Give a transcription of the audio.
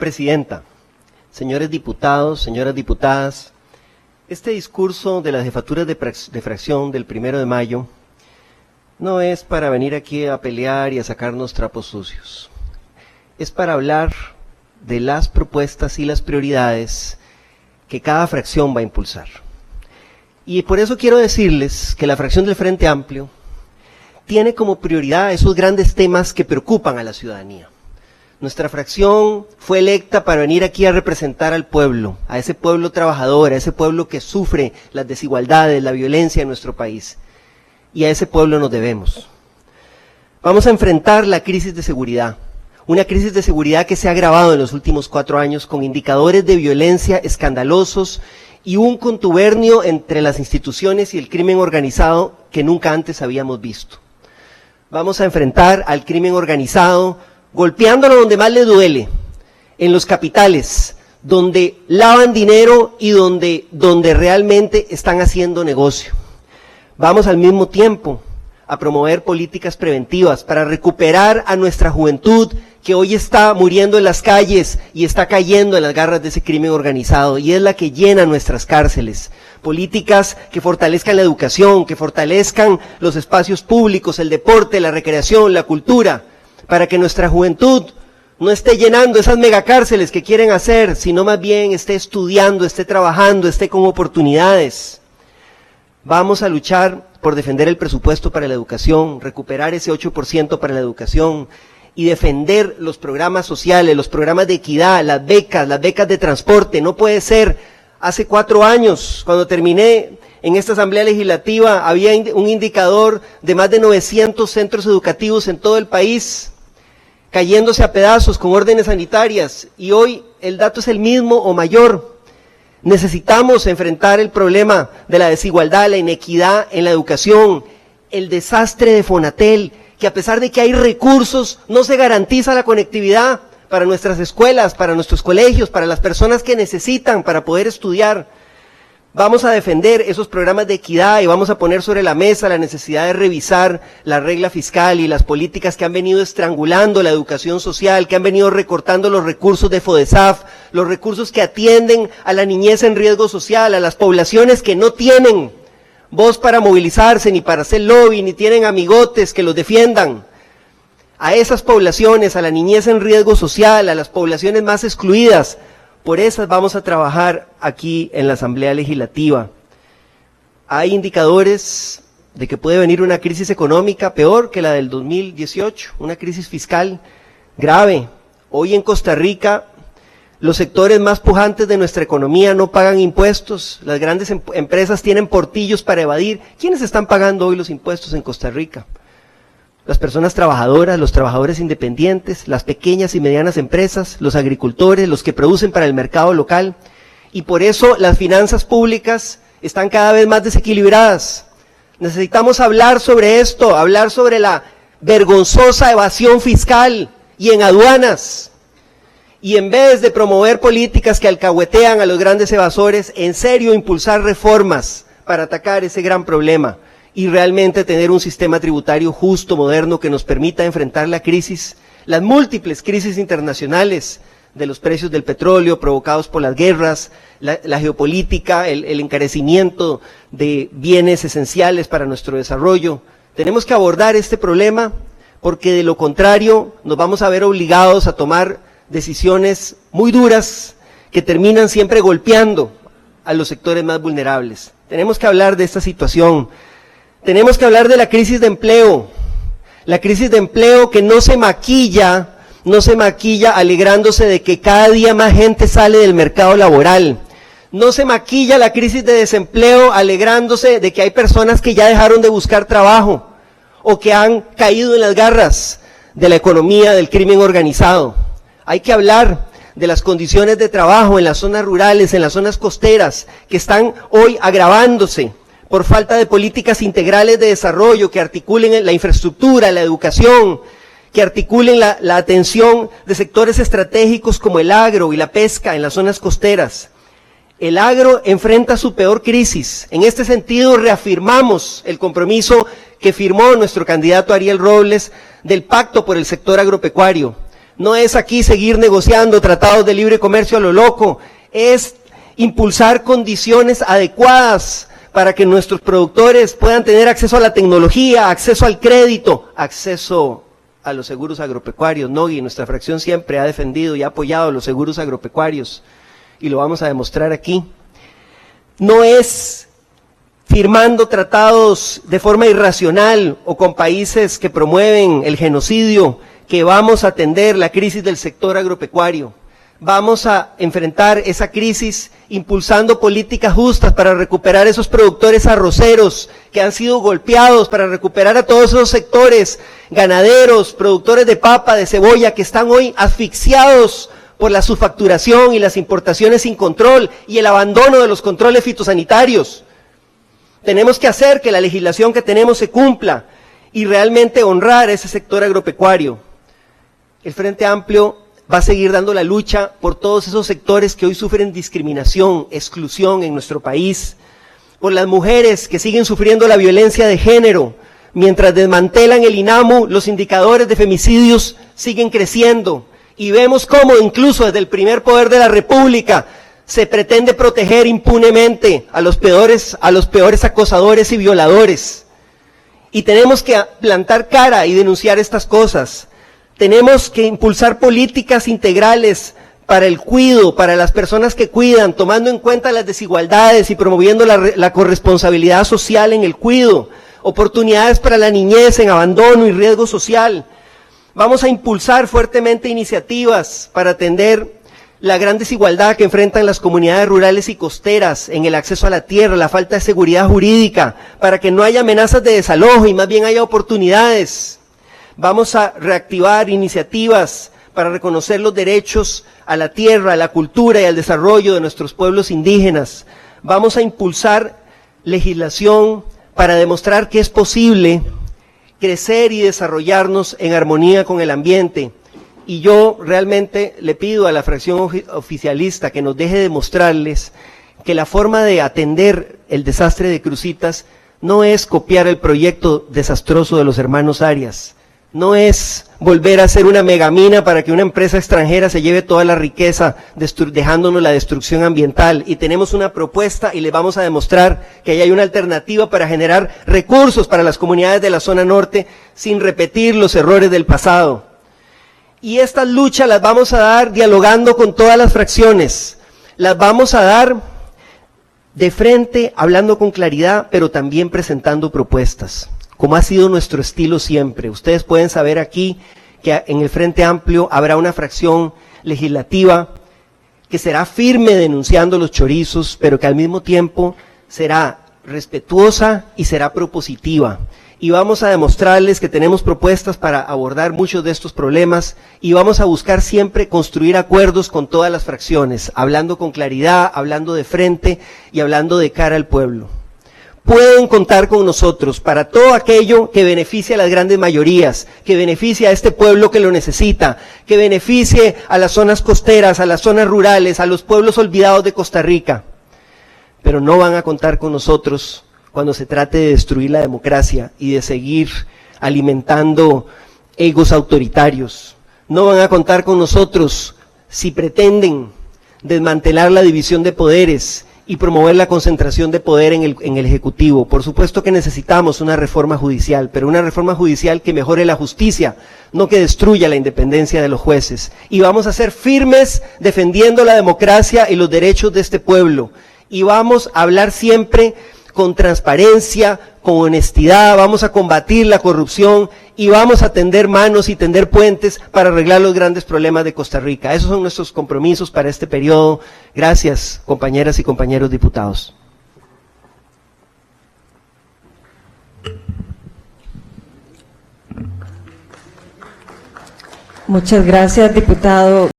Presidenta, señores diputados, señoras diputadas, este discurso de las jefaturas de fracción del 1 de mayo no es para venir aquí a pelear y a sacarnos trapos sucios. Es para hablar de las propuestas y las prioridades que cada fracción va a impulsar. Y por eso quiero decirles que la fracción del Frente Amplio tiene como prioridad esos grandes temas que preocupan a la ciudadanía. Nuestra fracción fue electa para venir aquí a representar al pueblo, a ese pueblo trabajador, a ese pueblo que sufre las desigualdades, la violencia en nuestro país. Y a ese pueblo nos debemos. Vamos a enfrentar la crisis de seguridad, una crisis de seguridad que se ha agravado en los últimos 4 años con indicadores de violencia escandalosos y un contubernio entre las instituciones y el crimen organizado que nunca antes habíamos visto. Vamos a enfrentar al crimen organizado golpeándolo donde más le duele, en los capitales, donde lavan dinero y donde realmente están haciendo negocio. Vamos al mismo tiempo a promover políticas preventivas para recuperar a nuestra juventud que hoy está muriendo en las calles y está cayendo en las garras de ese crimen organizado y es la que llena nuestras cárceles. Políticas que fortalezcan la educación, que fortalezcan los espacios públicos, el deporte, la recreación, la cultura, para que nuestra juventud no esté llenando esas megacárceles que quieren hacer, sino más bien esté estudiando, esté trabajando, esté con oportunidades. Vamos a luchar por defender el presupuesto para la educación, recuperar ese 8% para la educación y defender los programas sociales, los programas de equidad, las becas de transporte. No puede ser, hace 4 años, cuando terminé en esta Asamblea Legislativa, había un indicador de más de 900 centros educativos en todo el país, cayéndose a pedazos con órdenes sanitarias, y hoy el dato es el mismo o mayor. Necesitamos enfrentar el problema de la desigualdad, la inequidad en la educación, el desastre de Fonatel, que a pesar de que hay recursos, no se garantiza la conectividad para nuestras escuelas, para nuestros colegios, para las personas que necesitan para poder estudiar. Vamos a defender esos programas de equidad y vamos a poner sobre la mesa la necesidad de revisar la regla fiscal y las políticas que han venido estrangulando la educación social, que han venido recortando los recursos de FODESAF, los recursos que atienden a la niñez en riesgo social, a las poblaciones que no tienen voz para movilizarse, ni para hacer lobby, ni tienen amigotes que los defiendan. A esas poblaciones, a la niñez en riesgo social, a las poblaciones más excluidas, por esas vamos a trabajar aquí en la Asamblea Legislativa. Hay indicadores de que puede venir una crisis económica peor que la del 2018, una crisis fiscal grave. Hoy en Costa Rica, los sectores más pujantes de nuestra economía no pagan impuestos, las grandes empresas tienen portillos para evadir. ¿Quiénes están pagando hoy los impuestos en Costa Rica? Las personas trabajadoras, los trabajadores independientes, las pequeñas y medianas empresas, los agricultores, los que producen para el mercado local. Y por eso las finanzas públicas están cada vez más desequilibradas. Necesitamos hablar sobre esto, hablar sobre la vergonzosa evasión fiscal y en aduanas. Y en vez de promover políticas que alcahuetean a los grandes evasores, en serio impulsar reformas para atacar ese gran problema. Y realmente tener un sistema tributario justo, moderno, que nos permita enfrentar la crisis, las múltiples crisis internacionales de los precios del petróleo provocados por las guerras, la geopolítica, el encarecimiento de bienes esenciales para nuestro desarrollo. Tenemos que abordar este problema porque de lo contrario nos vamos a ver obligados a tomar decisiones muy duras que terminan siempre golpeando a los sectores más vulnerables. Tenemos que hablar de esta situación. Tenemos que hablar de la crisis de empleo que no se maquilla alegrándose de que cada día más gente sale del mercado laboral. No se maquilla la crisis de desempleo alegrándose de que hay personas que ya dejaron de buscar trabajo o que han caído en las garras de la economía del crimen organizado. Hay que hablar de las condiciones de trabajo en las zonas rurales, en las zonas costeras, que están hoy agravándose por falta de políticas integrales de desarrollo que articulen la infraestructura, la educación, que articulen la atención de sectores estratégicos como el agro y la pesca en las zonas costeras. El agro enfrenta su peor crisis. En este sentido, reafirmamos el compromiso que firmó nuestro candidato Ariel Robles del Pacto por el Sector Agropecuario. no es aquí seguir negociando tratados de libre comercio a lo loco, es impulsar condiciones adecuadas para que nuestros productores puedan tener acceso a la tecnología, acceso al crédito, acceso a los seguros agropecuarios. Nogui, nuestra fracción siempre ha defendido y ha apoyado los seguros agropecuarios y lo vamos a demostrar aquí. No es firmando tratados de forma irracional o con países que promueven el genocidio que vamos a atender la crisis del sector agropecuario. Vamos a enfrentar esa crisis impulsando políticas justas para recuperar esos productores arroceros que han sido golpeados, para recuperar a todos esos sectores ganaderos, productores de papa, de cebolla, que están hoy asfixiados por la subfacturación y las importaciones sin control y el abandono de los controles fitosanitarios. Tenemos que hacer que la legislación que tenemos se cumpla y realmente honrar ese sector agropecuario. El Frente Amplio va a seguir dando la lucha por todos esos sectores que hoy sufren discriminación, exclusión en nuestro país, por las mujeres que siguen sufriendo la violencia de género. Mientras desmantelan el INAMU, los indicadores de femicidios siguen creciendo y vemos cómo incluso desde el primer poder de la República se pretende proteger impunemente a los peores acosadores y violadores. Y tenemos que plantar cara y denunciar estas cosas. Tenemos que impulsar políticas integrales para el cuidado, para las personas que cuidan, tomando en cuenta las desigualdades y promoviendo la corresponsabilidad social en el cuidado, oportunidades para la niñez en abandono y riesgo social. Vamos a impulsar fuertemente iniciativas para atender la gran desigualdad que enfrentan las comunidades rurales y costeras en el acceso a la tierra, la falta de seguridad jurídica, para que no haya amenazas de desalojo y más bien haya oportunidades. Vamos a reactivar iniciativas para reconocer los derechos a la tierra, a la cultura y al desarrollo de nuestros pueblos indígenas. Vamos a impulsar legislación para demostrar que es posible crecer y desarrollarnos en armonía con el ambiente. Y yo realmente le pido a la fracción oficialista que nos deje demostrarles que la forma de atender el desastre de Cruzitas no es copiar el proyecto desastroso de los hermanos Arias. No es volver a hacer una megamina para que una empresa extranjera se lleve toda la riqueza, dejándonos la destrucción ambiental. Y tenemos una propuesta y le vamos a demostrar que ahí hay una alternativa para generar recursos para las comunidades de la zona norte sin repetir los errores del pasado. Y estas luchas las vamos a dar dialogando con todas las fracciones. Las vamos a dar de frente, hablando con claridad, pero también presentando propuestas, como ha sido nuestro estilo siempre. Ustedes pueden saber aquí que en el Frente Amplio habrá una fracción legislativa que será firme denunciando los chorizos, pero que al mismo tiempo será respetuosa y será propositiva. Y vamos a demostrarles que tenemos propuestas para abordar muchos de estos problemas y vamos a buscar siempre construir acuerdos con todas las fracciones, hablando con claridad, hablando de frente y hablando de cara al pueblo. Pueden contar con nosotros para todo aquello que beneficie a las grandes mayorías, que beneficie a este pueblo que lo necesita, que beneficie a las zonas costeras, a las zonas rurales, a los pueblos olvidados de Costa Rica. Pero no van a contar con nosotros cuando se trate de destruir la democracia y de seguir alimentando egos autoritarios. No van a contar con nosotros si pretenden desmantelar la división de poderes y promover la concentración de poder en el Ejecutivo. Por supuesto que necesitamos una reforma judicial, pero una reforma judicial que mejore la justicia, no que destruya la independencia de los jueces. Y vamos a ser firmes defendiendo la democracia y los derechos de este pueblo. Y vamos a hablar siempre con transparencia, con honestidad, vamos a combatir la corrupción y vamos a tender manos y tender puentes para arreglar los grandes problemas de Costa Rica. Esos son nuestros compromisos para este periodo. Gracias, compañeras y compañeros diputados. Muchas gracias, diputado.